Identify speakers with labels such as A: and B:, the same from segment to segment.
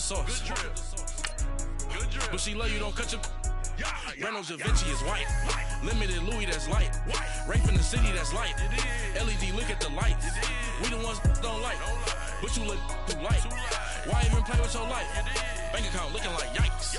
A: sauce. But she love you, don't cut your... Reynolds Da Vinci is white. Limited Louis, that's light. Rape in the city, that's light. LED, look at the lights. We the ones don't like. But you look too light. Why even play with your life? Bank account looking like yikes.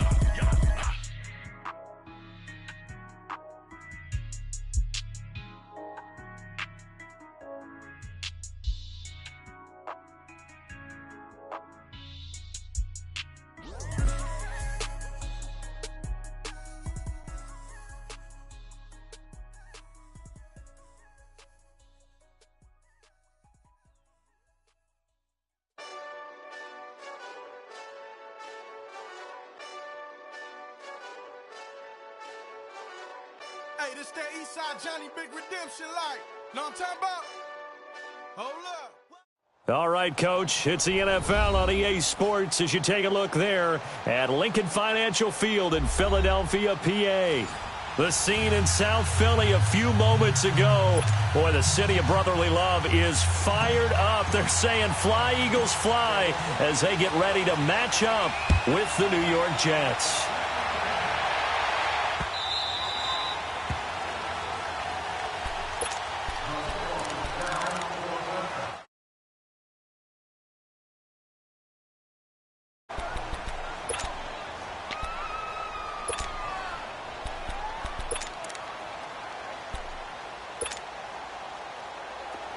B: Hey, this that Eastside Johnny Big Redemption like. Know what I'm talking about? Hold up.
C: All right, Coach, it's the NFL on EA Sports as you take a look there at Lincoln Financial Field in Philadelphia, PA. The scene in South Philly a few moments ago. Boy, the city of brotherly love is fired up. They're saying fly, Eagles, fly as they get ready to match up with the New York Jets.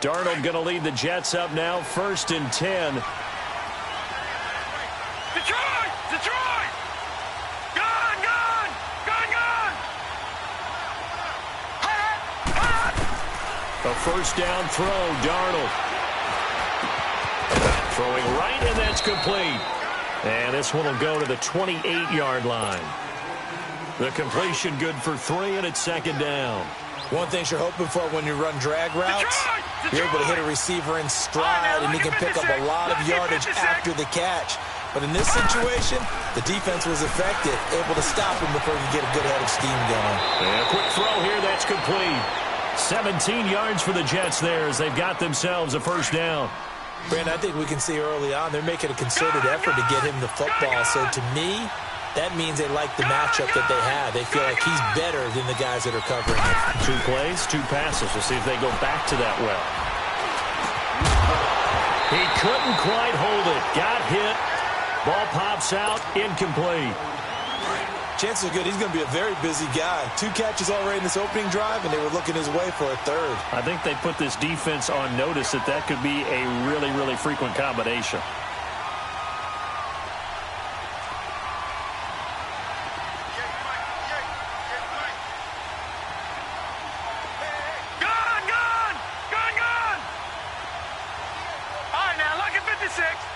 C: Darnold going to lead the Jets up now, 1st and 10.
D: Detroit! Detroit! Gone! Gone! Gone! Gone!
C: A first down throw, Darnold. Throwing right, and that's complete. And this one will go to the 28-yard line. The completion good for 3, and it's 2nd down.
E: One thing you're hoping for when you run drag routes, you're able to hit a receiver in stride, and he can pick up a lot of yardage after the catch. But in this situation, the defense was effective, able to stop him before he could get a good head of steam going.
C: And a quick throw here, that's complete. 17 yards for the Jets there as they've got themselves a first down.
E: Brandon, I think we can see early on they're making a concerted effort to get him the football. So to me, that means they like the matchup that they have. They feel like he's better than the guys that are covering him.
C: 2 plays, 2 passes. We'll see if they go back to that well. He couldn't quite hold it. Got hit. Ball pops out. Incomplete.
E: Chances are good he's going to be a very busy guy. 2 catches already in this opening drive, and they were looking his way for a 3rd.
C: I think they put this defense on notice that that could be a really, really frequent combination.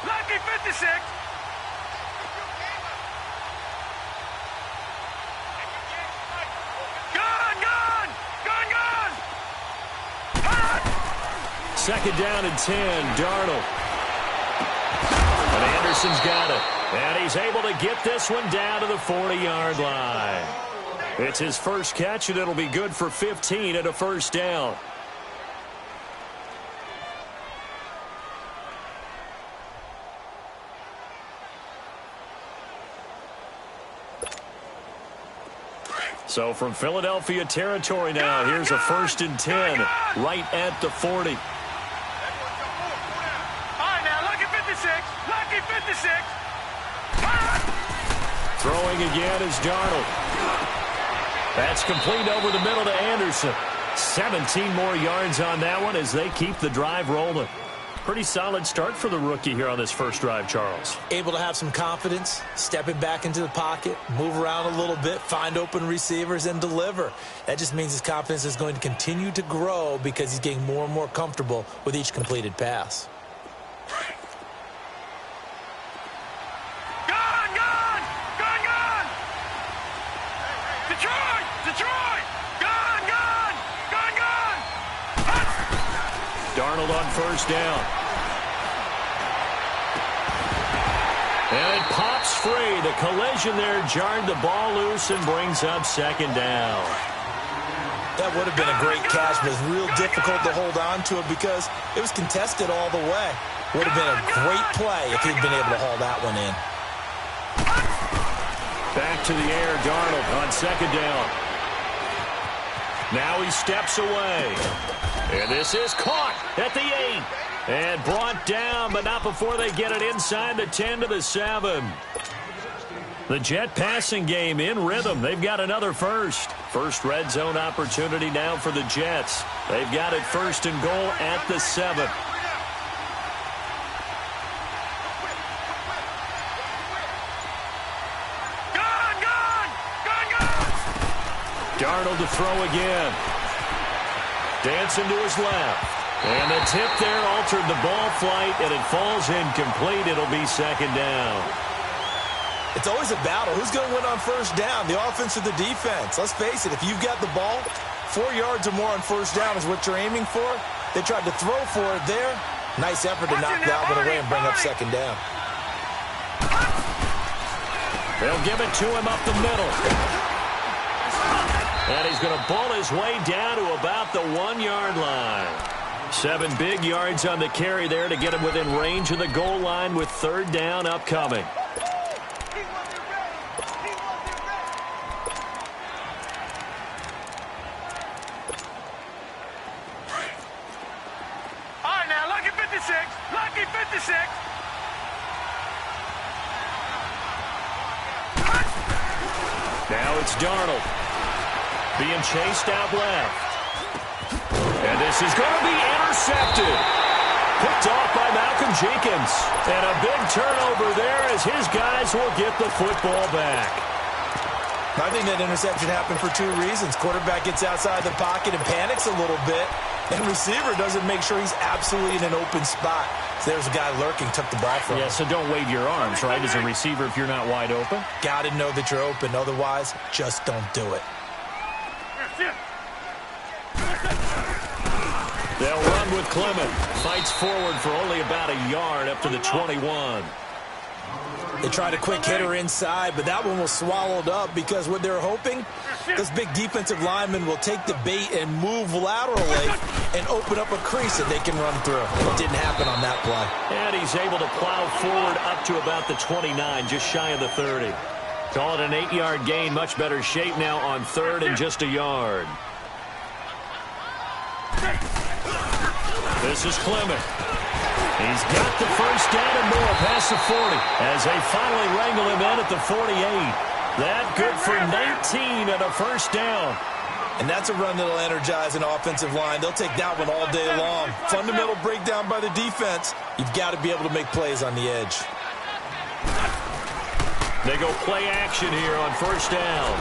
D: Lucky 56. Gone, gone, gone, gone.
C: 2nd down and 10, Darnold. And Anderson's got it. And he's able to get this one down to the 40-yard line. It's his first catch, and it'll be good for 15 at a first down. So from Philadelphia territory now, here's a 1st and 10 right at the 40.
D: All right, now, lucky 56. Lucky 56.
C: Throwing again is Darnold. That's complete over the middle to Anderson. 17 more yards on that one as they keep the drive rolling. Pretty solid start for the rookie here on this first drive, Charles.
E: Able to have some confidence, stepping back into the pocket, move around a little bit, find open receivers, and deliver. That just means his confidence is going to continue to grow because he's getting more and more comfortable with each completed pass.
D: Gone, gone, gone, gone. Detroit, Detroit. Gone, gone, gone, gone.
C: Darnold on first down. And it pops free. The collision there jarred the ball loose and brings up 2nd down.
E: That would have been a great catch, but it's real difficult to hold on to it because it was contested all the way. Would have been a great play if he'd been able to haul that one in.
C: Back to the air, Darnold on second down. Now he steps away. And this is caught at the 8. And brought down, but not before they get it inside the 10 to the 7. The Jet passing game in rhythm. They've got another first. First red zone opportunity now for the Jets. They've got it first and goal at the 7. Darnold to throw again. Dancing to his left. And the tip there altered the ball flight, and it falls incomplete. It'll be second down.
E: It's always a battle. Who's going to win on first down, the offense or the defense? Let's face it, if you've got the ball, 4 yards or more on first down is what you're aiming for. They tried to throw for it there. Nice effort to knock that one away and bring up second down.
C: They'll give it to him up the middle. And he's going to ball his way down to about the 1-yard line. 7 big yards on the carry there to get him within range of the goal line with third down upcoming.
D: All right, now, lucky 56. Lucky 56.
C: Now it's Darnold. Being chased out left. And this is going to be intercepted. Picked off by Malcolm Jenkins. And a big turnover there as his guys will get the football back.
E: I think that interception happened for 2 reasons. Quarterback gets outside the pocket and panics a little bit. And receiver doesn't make sure he's absolutely in an open spot. So there's a guy lurking, took the ball from him.
C: Yeah, so don't wave your arms, right, as a receiver if you're not wide open.
E: Got to know that you're open. Otherwise, just don't do it.
C: They'll run with Clement. Fights forward for only about a yard up to the 21.
E: They tried a quick hitter inside, but that one was swallowed up because what they're hoping, this big defensive lineman will take the bait and move laterally and open up a crease that they can run through. It didn't happen on that play.
C: And he's able to plow forward up to about the 29, just shy of the 30. Call it an 8-yard gain. Much better shape now on third and just a yard. This is Clement. He's got the first down and more past the 40 as they finally wrangle him in at the 48. That good for 19 and a first down.
E: And that's a run that'll energize an offensive line. They'll take that one all day long. Fundamental breakdown by the defense. You've got to be able to make plays on the edge.
C: They go play action here on first down.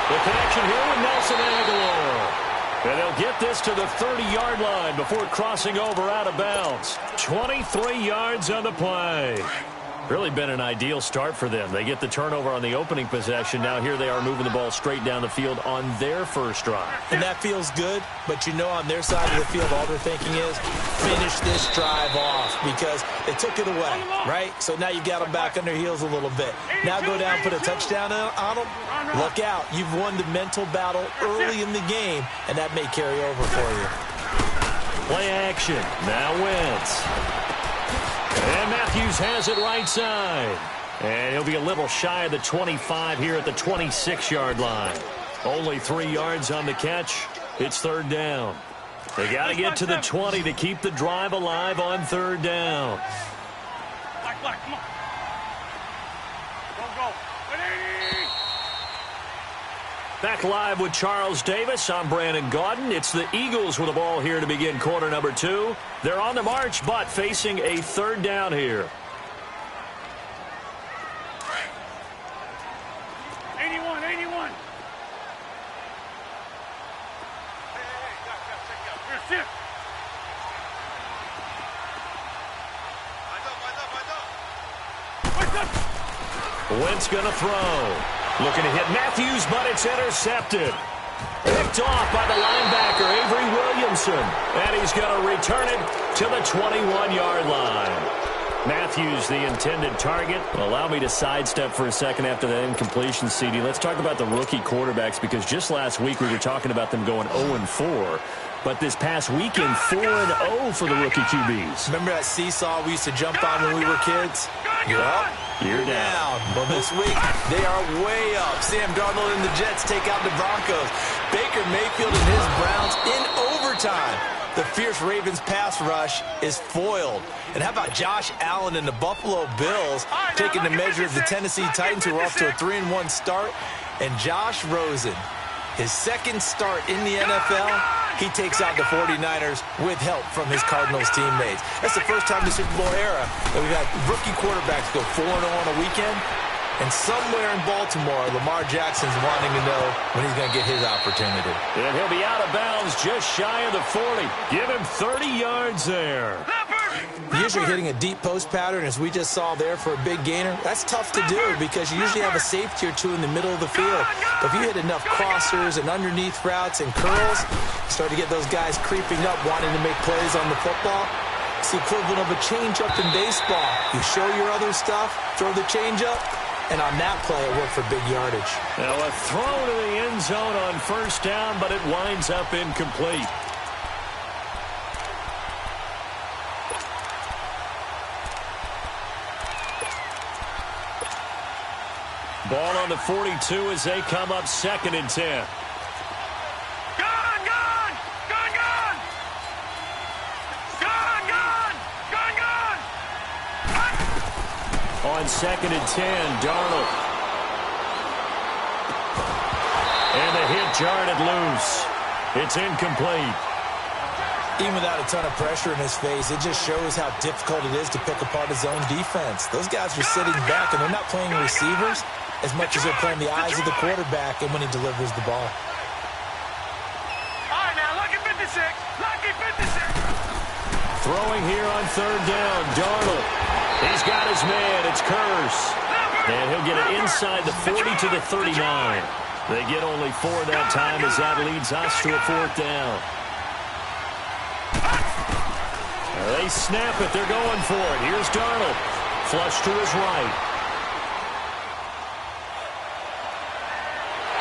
C: The connection here with Nelson Aguilar. And they'll get this to the 30-yard line before crossing over out of bounds. 23 yards on the play. Really been an ideal start for them. They get the turnover on the opening possession. Now here they are moving the ball straight down the field on their first drive.
E: And that feels good, but you know on their side of the field all they're thinking is finish this drive off because they took it away, right? So now you got them back on their heels a little bit. Now go down, put a touchdown on them. Look out. You've won the mental battle early in the game, and that may carry over for you.
C: Play action. Now Wentz. And Matthews has it right side. And he'll be a little shy of the 25 here at the 26-yard line. Only 3 yards on the catch. It's third down. They got to get to the 20 to keep the drive alive on third down.
D: Black, come on. Go.
C: Back live with Charles Davis. I'm Brandon Gaudin. It's the Eagles with the ball here to begin quarter number 2. They're on the march, but facing a third down here.
D: 81. Hey,
C: Wentz gonna throw. Looking to hit Matthews, but it's intercepted. Picked off by the linebacker, Avery Williamson. And he's going to return it to the 21-yard line. Matthews, the intended target. Allow me to sidestep for a second after that incompletion, CD. Let's talk about the rookie quarterbacks, because just last week we were talking about them going 0-4. but this past weekend, 4-0 for the rookie QBs.
E: Remember that seesaw we used to jump on when we were kids? You're up,
C: you're down.
E: Well, this week, they are way up. Sam Darnold and the Jets take out the Broncos. Baker Mayfield and his Browns in overtime. The fierce Ravens pass rush is foiled. And how about Josh Allen and the Buffalo Bills taking the measure of the Tennessee Titans, who are off to a 3-1 start? And Josh Rosen, his second start in the NFL, he takes out the 49ers with help from his Cardinals teammates. That's the first time in the Super Bowl era that we've had rookie quarterbacks go 4-0 on a weekend. And somewhere in Baltimore, Lamar Jackson's wanting to know when he's going to get his opportunity.
C: And he'll be out of bounds just shy of the 40. Give him 30 yards there.
E: Usually hitting a deep post pattern, as we just saw there for a big gainer, that's tough to do because you usually have a safety or two in the middle of the field. But if you hit enough crossers and underneath routes and curls, you start to get those guys creeping up wanting to make plays on the football. It's the equivalent of a changeup in baseball. You show your other stuff, throw the changeup, and on that play, it worked for big yardage.
C: Now a throw to the end zone on first down, but it winds up incomplete. Ball on the 42 as they come up 2nd and 10. On 2nd and 10, Darnold. And the hit jarred loose. It's incomplete.
E: Even without a ton of pressure in his face, it just shows how difficult it is to pick apart his own defense. Those guys are sitting back, and they're not playing receivers as much as they're playing the eyes of the quarterback and when he delivers the ball.
D: All right, now, lucky 56. Lucky 56.
C: Throwing here on 3rd down, Darnold. He's got his man. It's Curse. And he'll get it inside the 40 to the 39. They get only 4 that time as that leads us to a 4th down. They snap it. They're going for it. Here's Darnold. Flush to his right.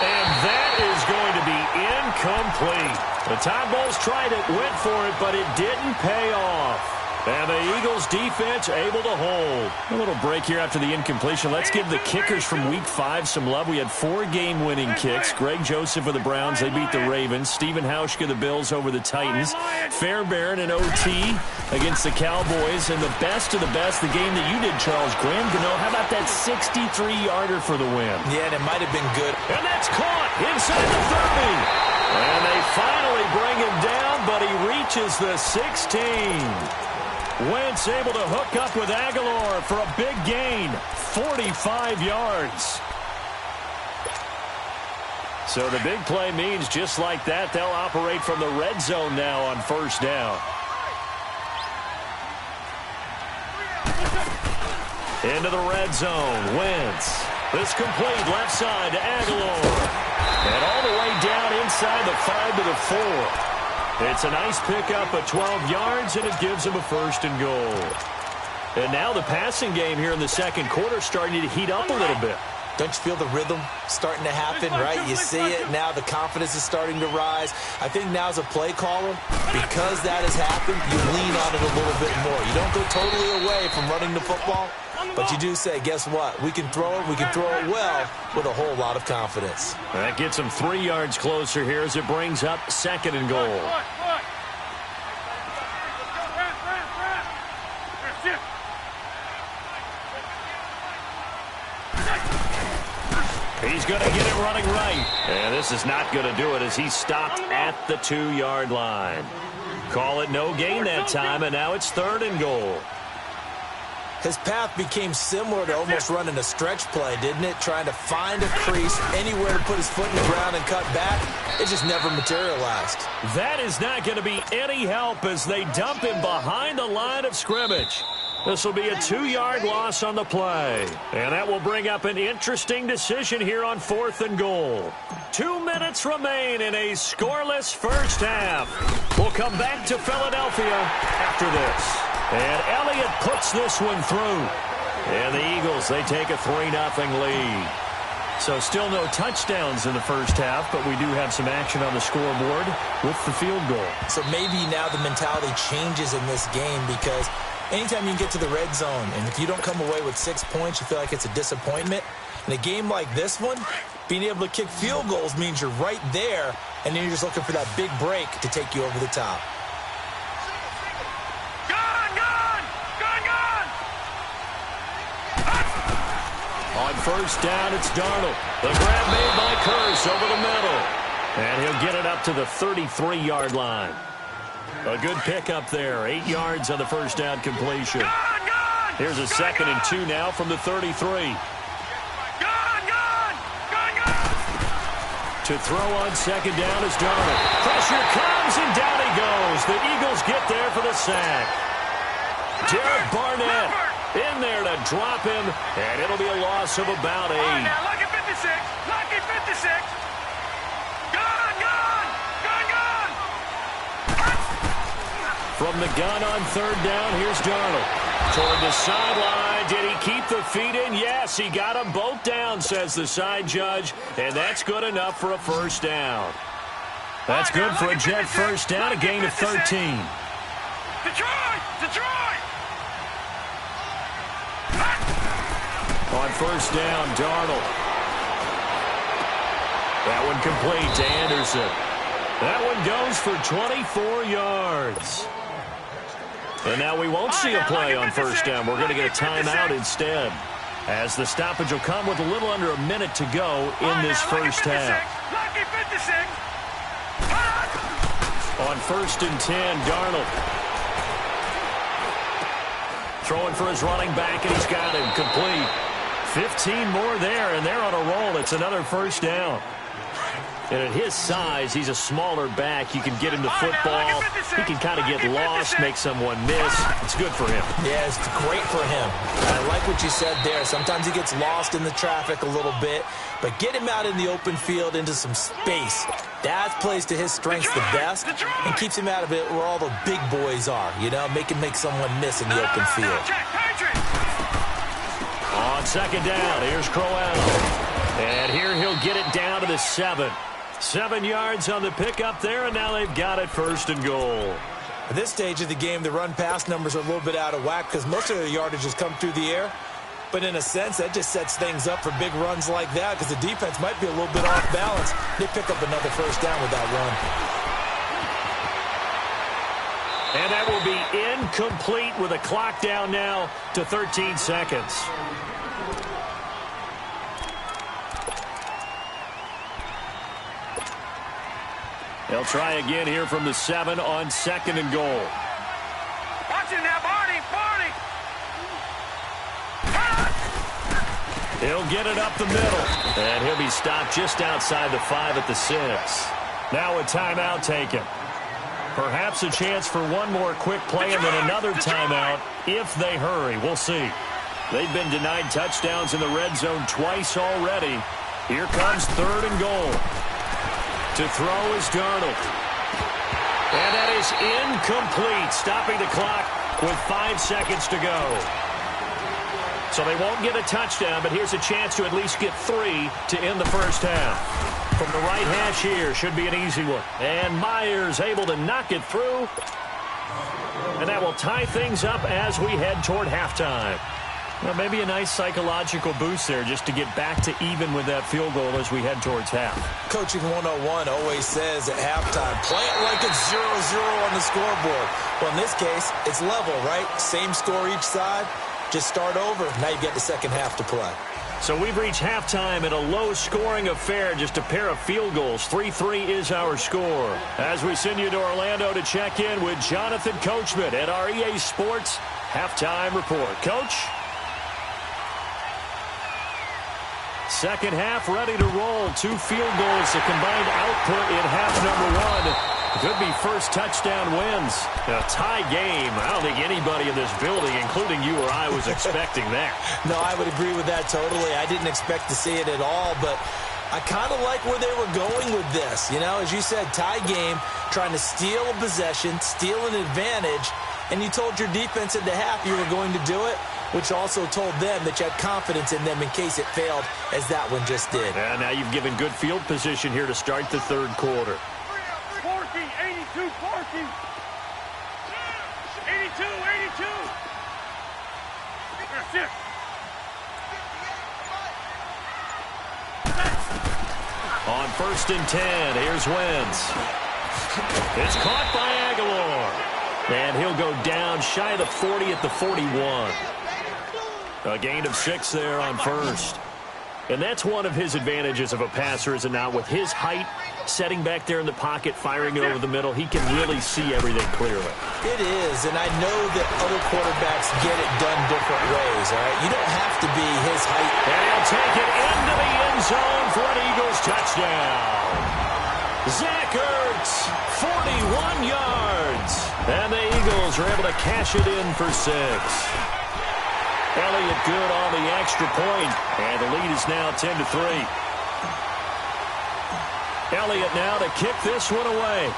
C: And that is going to be incomplete. The Todd Bowles tried it, went for it, but it didn't pay off. And the Eagles defense able to hold. A little break here after the incompletion. Let's give the kickers from Week 5 some love. We had 4 game-winning kicks. Greg Joseph of the Browns, they beat the Ravens. Stephen Hauschka of the Bills over the Titans. Fairbairn and OT against the Cowboys. And the best of the best, the game that you did, Charles Graham. How about that 63-yarder for the win?
E: Yeah, and it might have been good.
C: And that's caught inside the 30. And they finally bring him down, but he reaches the 16. Wentz able to hook up with Aguilar for a big gain, 45 yards. So the big play means just like that, they'll operate from the red zone now on 1st down. Into the red zone, Wentz. This complete left side to Aguilar. And all the way down inside the 5 to the 4. It's a nice pickup of 12 yards, and it gives him a 1st and goal. And now the passing game here in the 2nd quarter starting to heat up a little bit.
E: Don't you feel the rhythm starting to happen, right? You see it now. The confidence is starting to rise. I think now as a play caller, because that has happened, you lean on it a little bit more. You don't go totally away from running the football, but you do say, guess what? We can throw it. We can throw it well with a whole lot of confidence.
C: That gets him 3 yards closer here as it brings up 2nd and goal. He's going to get it running right. And this is not going to do it as he stopped at the 2-yard line. Call it no gain that time, and now it's 3rd and goal.
E: His path became similar to almost running a stretch play, didn't it? Trying to find a crease, anywhere to put his foot in the ground and cut back. It just never materialized.
C: That is not going to be any help as they dump him behind the line of scrimmage. This will be a 2-yard loss on the play. And that will bring up an interesting decision here on 4th and goal. 2 minutes remain in a scoreless first half. We'll come back to Philadelphia after this. And Elliott puts this one through. And the Eagles, they take a 3-0 lead. So still no touchdowns in the first half, but we do have some action on the scoreboard with the field goal. So maybe now the mentality changes in this game because anytime you can get to the red zone, and if you don't come away with 6 points, you feel like it's a disappointment. In a game like this one, being able to kick field goals means you're right there, and then you're just looking for that big break to take you over the top. On first down, it's Darnold. The grab made by Curse over the middle. And he'll get it up to the 33-yard line. A good pickup there. 8 yards on the first down completion. Here's a 2nd and 2 now from the 33. To throw on 2nd down is Darnold. Pressure comes, and down he goes. The Eagles get there for the sack. Derek Barnett in there to drop him, and it'll be a loss of about 8.
D: Now, lucky 56. Lucky 56. Gun.
C: From the gun on 3rd down, here's Darnold. Toward the sideline. Did he keep the feet in? Yes, he got them both down, says the side judge, and that's good enough for a first down. That's good for a Jet first down, a gain of 13.
D: Detroit!
C: On first down, Darnold. That one complete to Anderson. That one goes for 24 yards. And now we won't see a play on first down. We're going to get a timeout instead, as the stoppage will come with a little under a minute to go in this first half. On 1st and 10, Darnold. Throwing for his running back, and he's got him complete. 15 more there, and they're on a roll. It's another first down. And at his size, he's a smaller back. You can get him to football. He can kind of get lost, make someone miss. It's good for him.
E: Yeah, it's great for him. I like what you said there. Sometimes he gets lost in the traffic a little bit, but get him out in the open field into some space. That plays to his strengths the best and keeps him out of it where all the big boys are, you know, make someone miss in the open field.
C: On 2nd down, here's Crowell. And here he'll get it down to the 7. 7 yards on the pickup there, and now they've got it 1st and goal.
E: At this stage of the game, the run-pass numbers are a little bit out of whack because most of the yardage has come through the air. But in a sense, that just sets things up for big runs like that because the defense might be a little bit off balance. They pick up another first down with that run.
C: And that will be incomplete with a clock down now to 13 seconds. They'll try again here from the 7 on 2nd and goal.
D: Watch it now, Barney.
C: He'll get it up the middle, and he'll be stopped just outside the 5 at the 6. Now a timeout taken. Perhaps a chance for one more quick play and then another timeout if they hurry. We'll see. They've been denied touchdowns in the red zone twice already. Here comes 3rd and goal. To throw is Darnold. And that is incomplete, stopping the clock with 5 seconds to go. So they won't get a touchdown, but here's a chance to at least get 3 to end the first half. From the right hash here, should be an easy one. And Myers able to knock it through. And that will tie things up as we head toward halftime. Well, maybe a nice psychological boost there just to get back to even with that field goal as we head towards half.
E: Coaching 101 always says at halftime, play it like it's 0-0 on the scoreboard. Well, in this case, it's level, right? Same score each side. Just start over. Now you get the second half to play.
C: So we've reached halftime in a low-scoring affair, just a pair of field goals. 3-3 is our score. As we send you to Orlando to check in with Jonathan Coachman at our EA Sports Halftime Report. Coach? Second half ready to roll. 2 field goals, the combined output in half number 1. Could be first touchdown wins. A tie game. I don't think anybody in this building, including you or I, was expecting that.
E: No, I would agree with that totally. I didn't expect to see it at all, but I kind of like where they were going with this. You know, as you said, tie game, trying to steal a possession, steal an advantage, and you told your defense at the half you were going to do it. which also told them that you had confidence in them in case it failed, as that one just did.
C: And now you've given good field position here to start the third quarter.
D: 82, 40. 82, 82. Yes.
C: On 1st and 10, here's Wentz. It's caught by Aguilar. And he'll go down shy of the 40 at the 41. A gain of 6 there on 1st. And that's one of his advantages of a passer, is it not? With his height, setting back there in the pocket, firing it over the middle, he can really see everything clearly.
E: It is, and I know that other quarterbacks get it done different ways, all right? You don't have to be his height.
C: And he'll take it into the end zone for an Eagles touchdown. Zach Ertz, 41 yards. And the Eagles are able to cash it in for 6. Elliott good on the extra point, and the lead is now 10-3. Elliott now to kick this one away.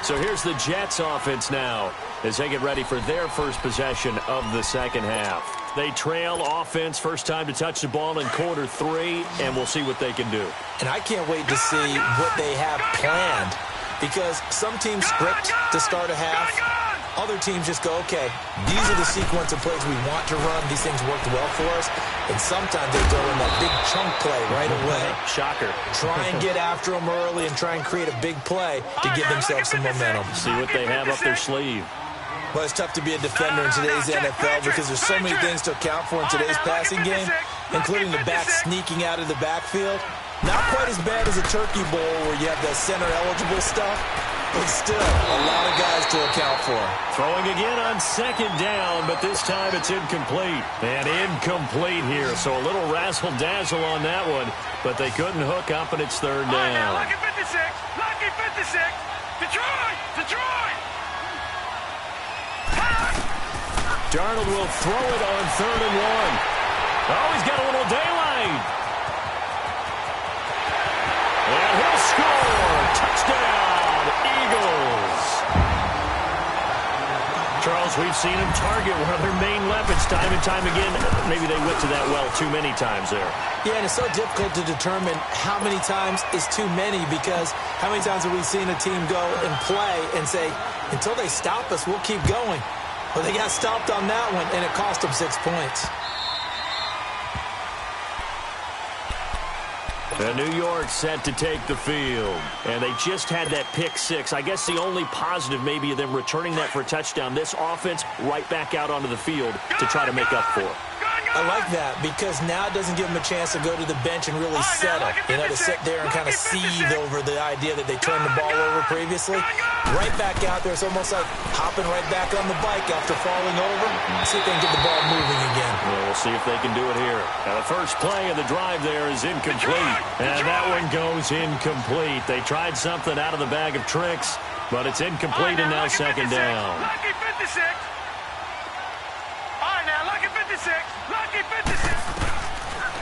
C: So here's the Jets offense now as they get ready for their first possession of the second half. They trail offense, first time to touch the ball in quarter 3, and we'll see what they can do.
E: And I can't wait to see what they have planned, because some teams script to start a half. Other teams just go, okay, these are the sequence of plays we want to run. These things worked well for us. And sometimes they throw in that big chunk play right away.
C: Shocker.
E: Try and get after them early and try and create a big play to give themselves some momentum.
C: See what they have up their sleeve.
E: Well, it's tough to be a defender in today's NFL because there's so many things to account for in today's passing game, including the back sneaking out of the backfield. Not quite as bad as a turkey bowl where you have the center-eligible stuff, but still a lot of guys to account for.
C: Throwing again on 2nd down, but this time it's incomplete. And incomplete here, so a little razzle-dazzle on that one, but they couldn't hook up, and it's 3rd down.
D: Lucky 56, lucky 56, Detroit!
C: Darnold will throw it on 3rd and 1. Oh, he's got a little daylight. And he'll score. Touchdown, Eagles. Charles, we've seen him target one of their main weapons time and time again. Maybe they went to that well too many times there.
E: Yeah, and it's so difficult to determine how many times is too many, because how many times have we seen a team go and play and say, until they stop us, we'll keep going. Well, they got stopped on that one, and it cost them 6 points.
C: And New York set to take the field. And they just had that pick 6. I guess the only positive maybe of them returning that for a touchdown. This offense right back out onto the field to try to make up for it.
E: I like that, because now it doesn't give them a chance to go to the bench and really settle. You know, to sit there and kind of seethe over the idea that they turned the ball over previously. Right back out there, it's almost like hopping right back on the bike after falling over. See if they can get the ball moving again.
C: Well, we'll see if they can do it here. Now, the first play of the drive there is incomplete. And that one goes incomplete. They tried something out of the bag of tricks, but it's incomplete, and now 2nd down.
D: Lucky 56. All right, now, lucky 56. Lucky 56.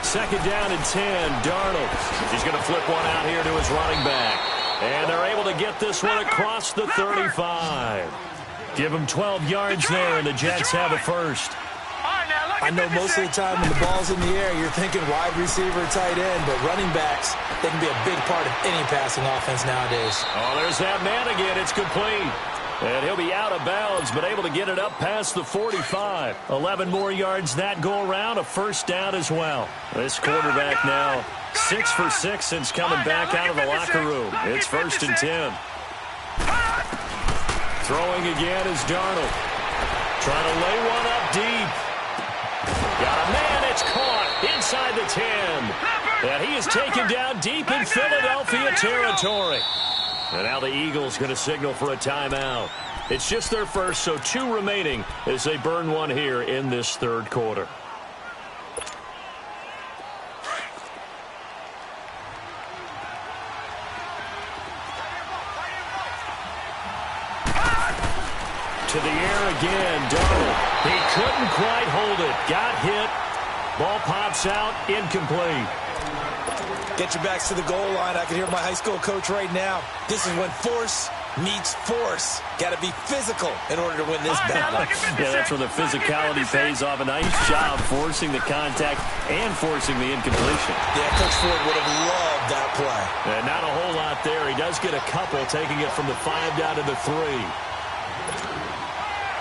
C: 2nd down and 10. Darnold. He's going to flip one out here to his running back. And they're able to get this one across the 35. Give him 12 yards there, and the Jets have a first.
E: I know most of the time when the ball's in the air, you're thinking wide receiver, tight end, but running backs, they can be a big part of any passing offense nowadays.
C: Oh, there's that man again. It's complete. And he'll be out of bounds, but able to get it up past the 45. 11 more yards that go around, a first down as well. This quarterback now 6 for 6 since coming back out of the locker room. It's 1st and 10. Throwing again is Darnold. Trying to lay one up deep. Got a man, it's caught inside the 10. And he is taken down deep in Philadelphia territory. And now the Eagles going to signal for a timeout. It's just their first, so 2 remaining as they burn one here in this 3rd quarter. To the air again, Darnold. He couldn't quite hold it. Got hit. Ball pops out, incomplete.
E: Get your backs to the goal line. I can hear my high school coach right now. This is when force meets force. Got to be physical in order to win this battle.
C: Yeah, that's where the physicality pays off. A nice job forcing the contact and forcing the incompletion.
E: Yeah, Coach Ford would have loved that play.
C: And not a whole lot there. He does get a couple, taking it from the 5 down to the 3.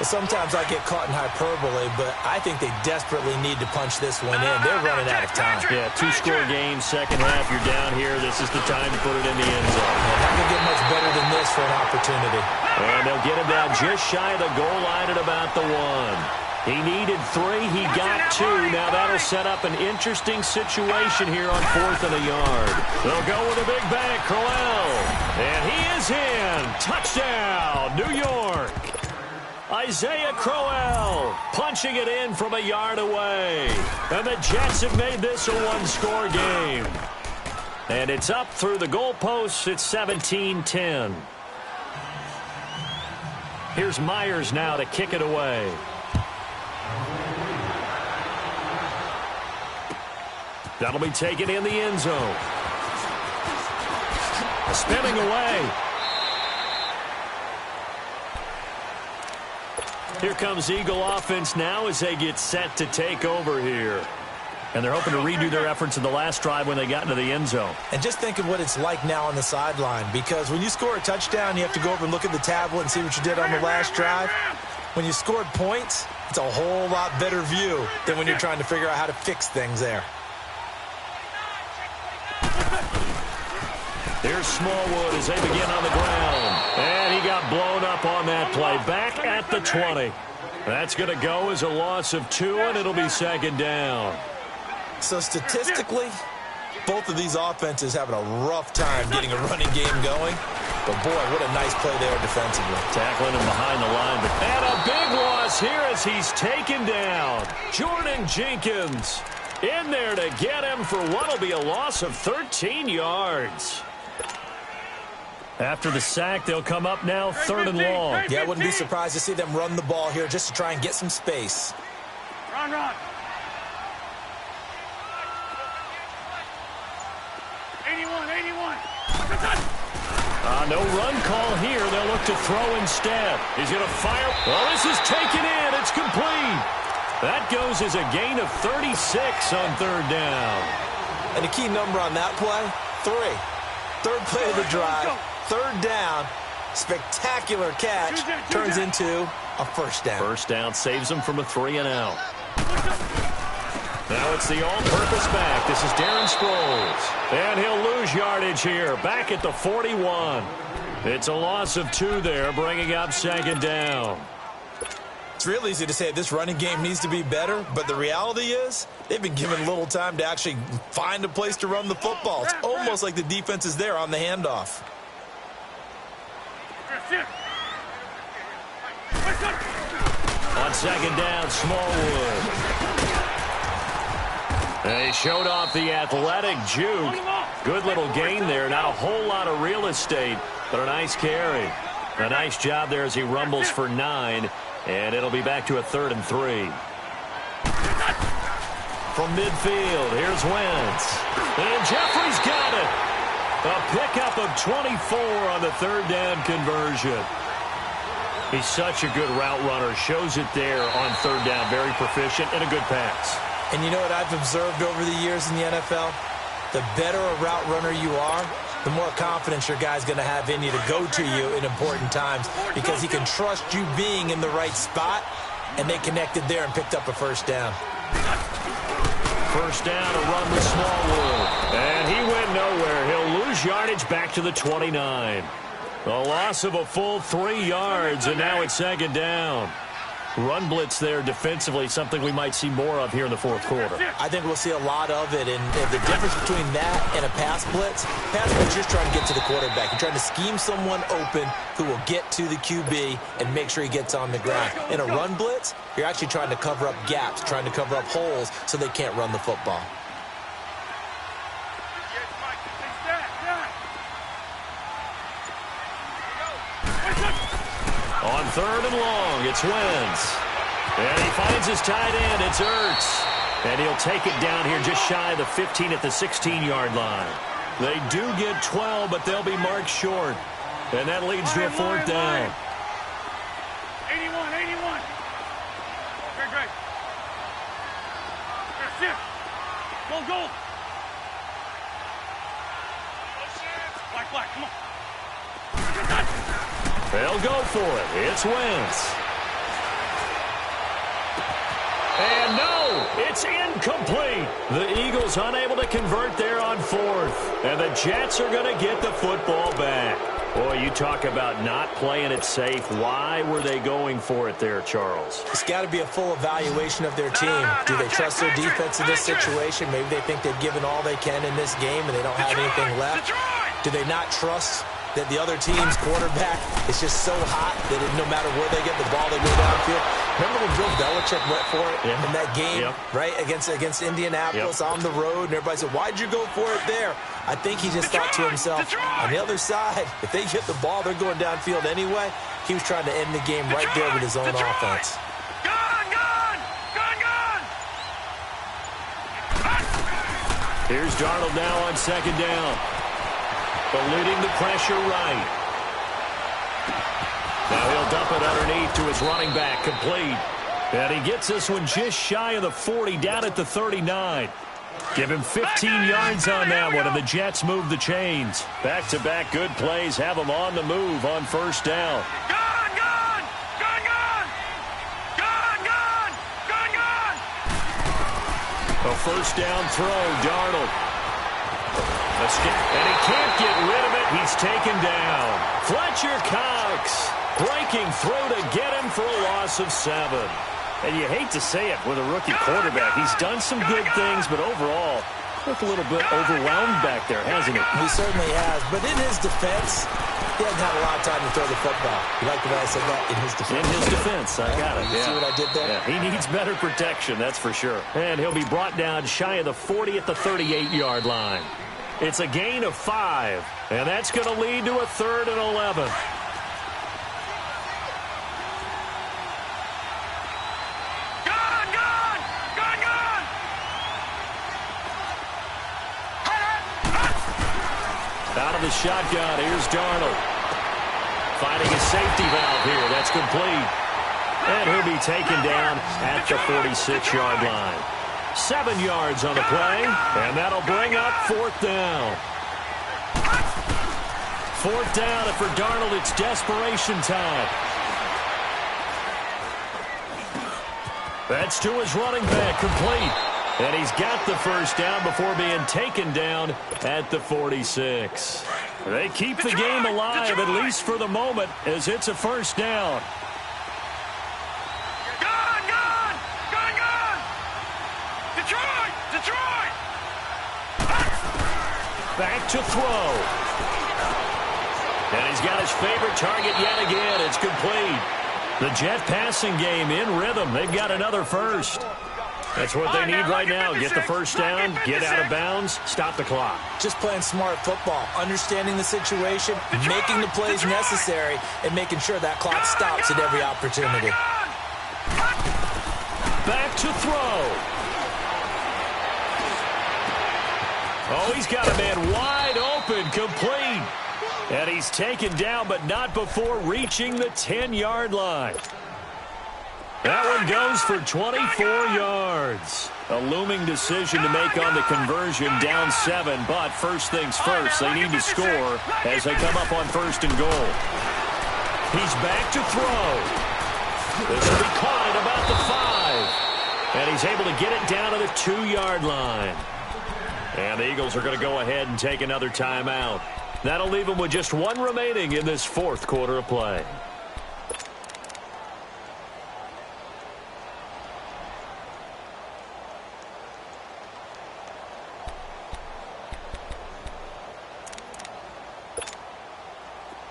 E: Sometimes I get caught in hyperbole, but I think they desperately need to punch this one in. They're running out of time.
C: Yeah, 2-score game, second half, you're down here. This is the time to put it in the end zone.
E: How can you get much better than this for an opportunity?
C: And they'll get him down just shy of the goal line at about the 1. He needed 3. He got 2. Now that'll set up an interesting situation here on 4th and a yard. They'll go with a big bang, Crowell. And he is in. Touchdown, New York. Isaiah Crowell punching it in from a yard away. And the Jets have made this a 1-score game. And it's up through the goalposts. It's 17-10. Here's Myers now to kick it away. That'll be taken in the end zone. Spinning away. Here comes Eagle offense now as they get set to take over here. And they're hoping to redo their efforts in the last drive when they got into the end zone.
E: And just think of what it's like now on the sideline, because when you score a touchdown, you have to go over and look at the tablet and see what you did on the last drive. When you scored points, it's a whole lot better view than when you're trying to figure out how to fix things there.
C: Here's Smallwood as they begin on the ground. And he got blown up on that play. Back at the 20. That's going to go as a loss of 2, and it'll be second down.
E: So statistically, both of these offenses having a rough time getting a running game going. But, boy, what a nice play there defensively.
C: Tackling him behind the line. And a big loss here as he's taken down. Jordan Jenkins in there to get him for what will be a loss of 13 yards. After the sack, they'll come up now 3rd and long.
E: Yeah, I wouldn't be surprised to see them run the ball here just to try and get some space.
D: Run.
C: No run call here. They'll look to throw instead. He's going to fire. Oh, this is taken in. It's complete. That goes as a gain of 36 on 3rd down.
E: And the key number on that play, 3. 3rd play of the drive, 3rd down, spectacular catch, turns into a 1st down.
C: 1st down saves them from a 3-and-out. Now it's the all-purpose back. This is Darren Sproles. And he'll lose yardage here, back at the 41. It's a loss of 2 there, bringing up 2nd down.
E: It's real easy to say this running game needs to be better, but the reality is they've been given little time to actually find a place to run the football. It's almost like the defense is there on the handoff.
C: On 2nd down, Smallwood. They showed off the athletic juke. Good little gain there. Not a whole lot of real estate, but a nice carry. A nice job there as he rumbles for 9. And it'll be back to a 3rd and 3. From midfield, here's Wentz. And Jeffrey's got it. A pickup of 24 on the 3rd down conversion. He's such a good route runner. Shows it there on 3rd down. Very proficient and a good pass.
E: And you know what I've observed over the years in the NFL? The better a route runner you are, the more confidence your guy's going to have in you to go to you in important times, because he can trust you being in the right spot, and they connected there and picked up a 1st down.
C: 1st down, a run with Smallwood. And he went nowhere. He'll lose yardage back to the 29. A loss of a full 3 yards, and now it's 2nd down. Run blitz there defensively, something we might see more of here in the 4th quarter.
E: I think we'll see a lot of it, and the difference between that and a pass blitz, you're just trying to get to the quarterback. You're trying to scheme someone open who will get to the QB and make sure he gets on the ground. In a run blitz, you're actually trying to cover up gaps, trying to cover up holes so they can't run the football. On 3rd and long, it's Wentz. And he finds his tight end. It's Ertz.
C: And he'll take it down here just shy of the 15 at the 16-yard line. They do get 12, but they'll be marked short. And that leads to a fourth down.
D: 81, 81. Okay, great. That's it. Go. Black, come on.
C: They'll go for it. It's Wentz. And no, it's incomplete. The Eagles unable to convert there on fourth. And the Jets are going to get the football back. Boy, you talk about not playing it safe. Why were they going for it there, Charles?
E: It's got to be a full evaluation of their team. Do they trust their defense in this situation? Maybe they think they've given all they can in this game and they don't have anything left. Do they not trust that the other team's quarterback is just so hot that no matter where they get the ball, they go downfield? Remember when Bill Belichick went for it in that game, right, against Indianapolis on the road, and everybody said, why'd you go for it there? I think he just thought to himself, on the other side, if they get the ball, they're going downfield anyway. He was trying to end the game right there with his own offense.
C: Here's Darnold now on second down. Eluding the pressure right. Now he'll dump it underneath to his running back, complete. And he gets this one just shy of the 40, down at the 39. Give him 15 yards on that one, and the Jets move the chains. Back-to-back good plays have them on the move on first down. A first down throw, Darnold. And he can't get rid of it. He's taken down. Fletcher Cox breaking through to get him for a loss of 7. And you hate to say it with a rookie quarterback. He's done some good things, but overall, looked a little bit overwhelmed back there, hasn't he?
E: He certainly has. But in his defense, he hasn't had a lot of time to throw the football. You like the way I said that? In his defense.
C: In his defense, I got it.
E: You see what I did there?
C: Yeah, he needs better protection, that's for sure. And he'll be brought down shy of the 40 at the 38-yard line. It's a gain of 5, and that's going to lead to a 3rd and 11. Out of the shotgun, here's Darnold. Finding a safety valve here. That's complete. And he'll be taken down at the 46-yard line. 7 yards on the play, and that'll bring up 4th down. 4th down, and for Darnold, it's desperation time. That's to his running back, complete. And he's got the first down before being taken down at the 46. They keep the game alive, at least for the moment, as it's a first down.
D: Detroit!
C: Back to throw. And he's got his favorite target yet again. It's complete. The Jet passing game in rhythm. They've got another first. That's what they need right now. Get the first down, get out of bounds, stop the clock.
E: Just playing smart football, understanding the situation, making the plays necessary, and making sure that clock stops at every opportunity.
C: Back to throw. Oh, he's got a man wide open, complete. And he's taken down, but not before reaching the 10-yard line. That one goes for 24 yards. A looming decision to make on the conversion, down 7. But first things first, they need to score as they come up on 1st and goal. He's back to throw. This will be caught at about the 5. And he's able to get it down to the 2-yard line. And the Eagles are going to go ahead and take another timeout. That'll leave them with just 1 remaining in this 4th quarter of play.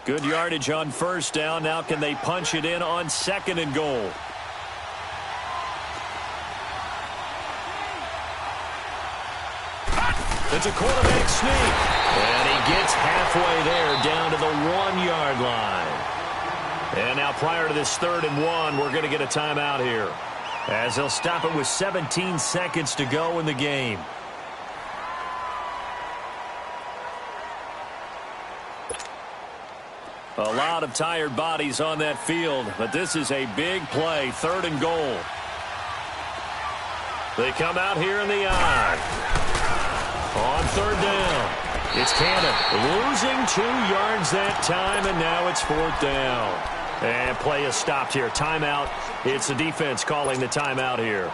C: Good yardage on first down. Now can they punch it in on 2nd and goal? It's a quarterback sneak. And he gets halfway there down to the 1-yard line. And now prior to this 3rd and 1, we're going to get a timeout here. as they'll stop it with 17 seconds to go in the game. A lot of tired bodies on that field, but this is a big play, 3rd and goal. They come out here in the I. On 3rd down, it's Cannon losing 2 yards that time, and now it's 4th down. And play is stopped here. Timeout. It's the defense calling the timeout here.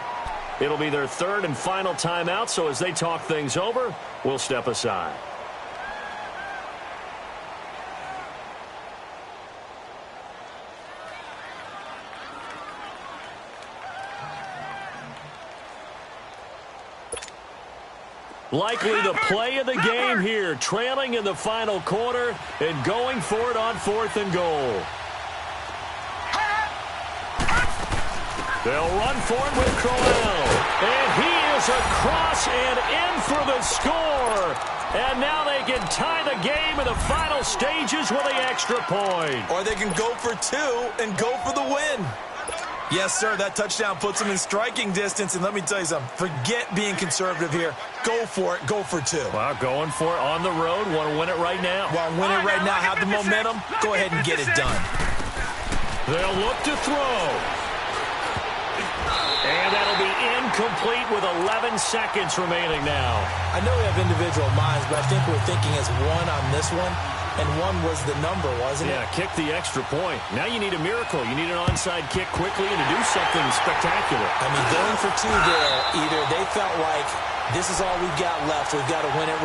C: It'll be their 3rd and final timeout, so as they talk things over, we'll step aside. Likely the play of the game here, trailing in the final quarter and going for it on 4th and goal. They'll run for it with Crowell. And he is across and in for the score. And now they can tie the game in the final stages with the extra point.
E: Or they can go for 2 and go for the win. Yes, sir, that touchdown puts them in striking distance. And let me tell you something, forget being conservative here. Go for it, go for 2.
C: Well, going for it on the road. Want to win it right now?
E: Want to win it right now, have the momentum, go ahead and get it done.
C: They'll look to throw. And that'll be incomplete with 11 seconds remaining now.
E: I know we have individual minds, but I think we're thinking as one on this one. And 1 was the number, wasn't it?
C: Yeah, kick the extra point. Now you need a miracle. You need an onside kick quickly and to do something spectacular.
E: I mean, going for 2 there, either they felt like this is all we've got left. We've got to win it.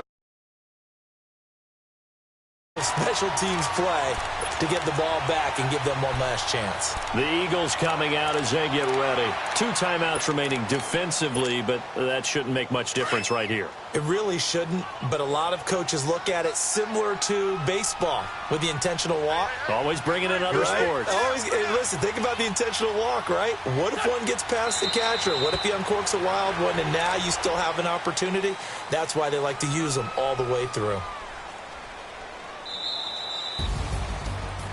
E: Special teams play to get the ball back and give them one last chance.
C: The Eagles coming out as they get ready. 2 timeouts remaining defensively, but that shouldn't make much difference right here.
E: It really shouldn't, but a lot of coaches look at it similar to baseball with the intentional walk.
C: Always bringing in other sports.
E: Always, hey, listen, think about the intentional walk, right? What if one gets past the catcher? What if he uncorks a wild one and now you still have an opportunity? That's why they like to use them all the way through.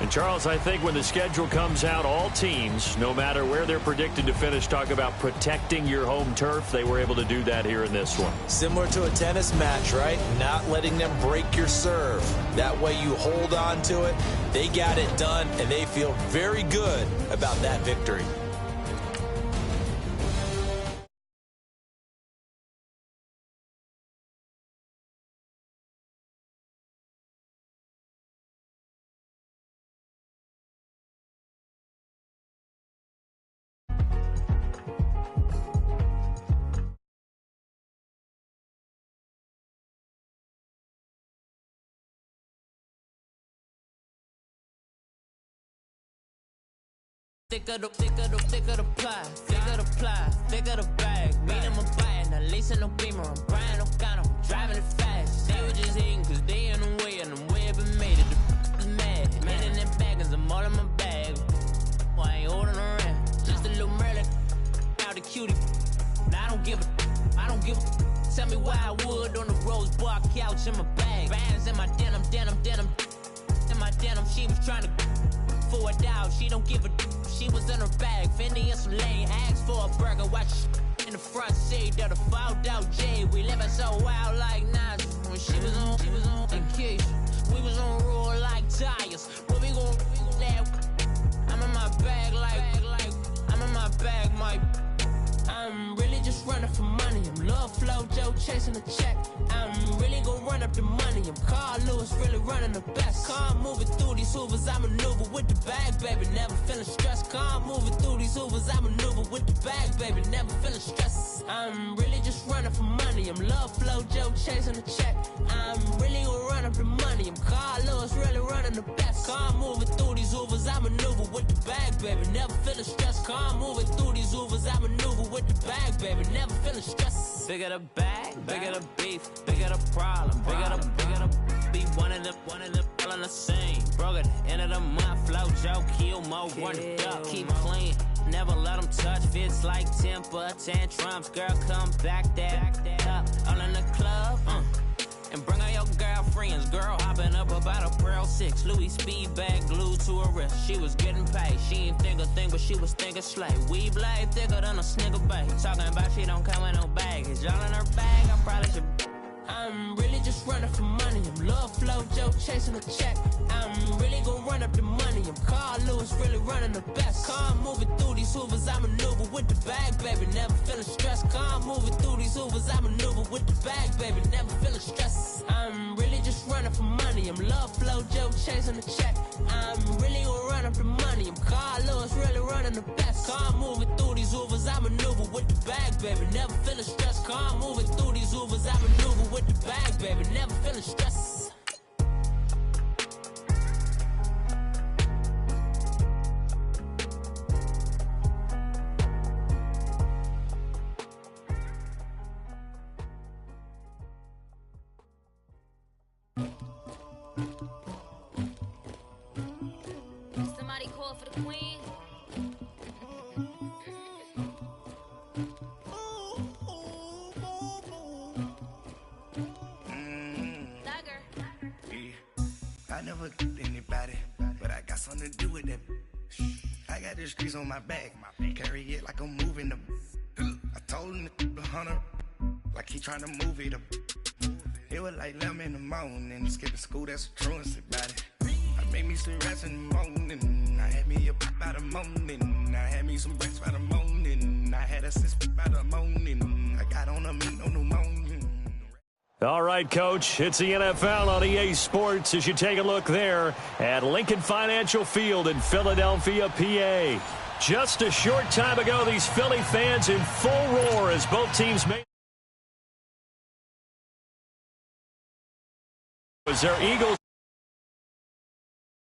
C: And, Charles, I think when the schedule comes out, all teams, no matter where they're predicted to finish, talk about protecting your home turf. They were able to do that here in this one.
E: Similar to a tennis match, right? Not letting them break your serve. That way you hold on to it. They got it done, and they feel very good about that victory.
F: Thick of the bag. Meet him a bite, now listen no beamer. I'm Brian O'Connor, I'm driving it fast. They were just hating cause they in the way, and the way I've been made it. The is mad. Man in them baggins, I'm all in my bag. I ain't holding around. Just a little Merlin, out the cutie. Now I don't give a. Tell me why I would on the rose bar couch in my bag. Bands in my denim. In my denim, she was trying to for it out. She don't give a. She was in her bag, Fendi and some lane hags for a burger. Watch in the front seat of the fouled out J. We living so wild like Nas. When she was on vacation, we was on roll like tires. What we gon' let? I'm in my bag like I'm in my bag, my. I'm really just running for money. I'm Love Flow Joe chasing a check. I'm really gon' run up the money. I'm Carl Lewis, really running the best. Car moving through these Hoovers, I maneuver with the bag, baby. Never feeling stressed. Car moving through these Hoovers, I maneuver with the bag, baby. Never feeling stressed. I'm really just running for money. I'm Love Flow Joe chasing a check. I'm really gon' run up the money. I'm Carl Lewis, really running the best. Car moving through these Hoovers, I maneuver with the bag, baby. Never feeling stressed. Car moving through these Hoovers, I maneuver with the bag, baby. Never feeling stressed. Bigger the bag, bigger the beef, bigger the problem, bigger the be one of the all in the same. Broke at the end of the month, flow Joe, kill mo, run it up, keep playing. Never let them touch, fits like temper tantrums. Girl, come back that up, all in the club, And bring all your girlfriends. Girl hopping up about a Pearl 6. Louis speed bag glued to her wrist. She was getting paid. She ain't think a thing, but she was thinking slay. We blade thicker than a snigger bag. Talking about she don't come with no baggage. Y'all in her bag, I probably should. I'm really just running for money. I'm love flow, Joe chasing a check. I'm really gonna run up the money. I'm Carl Lewis, really running the best. Car moving through these hoovers, I maneuver with the bag, baby. Never feeling stressed. Car moving through these hoovers, I maneuver with the bag, baby. Never feeling stressed. I'm really just running for money. I'm love flow, Joe chasing a check. I'm really gonna run up the money. I'm Carl Lewis, really running the best. Car moving through these hoovers, I maneuver with the bag, baby. Never feeling stressed. Car moving through these hoovers, I maneuver with the bag, baby. Never feeling stressed.
G: Somebody call for the queen.
H: I never anybody, but I got something to do with that. I got the streets on my back, carry it like I'm moving them. I told him to 100, like he trying to move it up. It was like 11 in the morning, skipping school, that's a truancy about it. I made me some rest in the morning, I had me a pop by the morning. I had me some breaks by the morning, I had a six by the morning. I got on a meat on the morning.
C: All right, Coach, it's the NFL on EA Sports as you take a look there at Lincoln Financial Field in Philadelphia, PA. Just a short time ago, these Philly fans in full roar as both teams made their Eagles.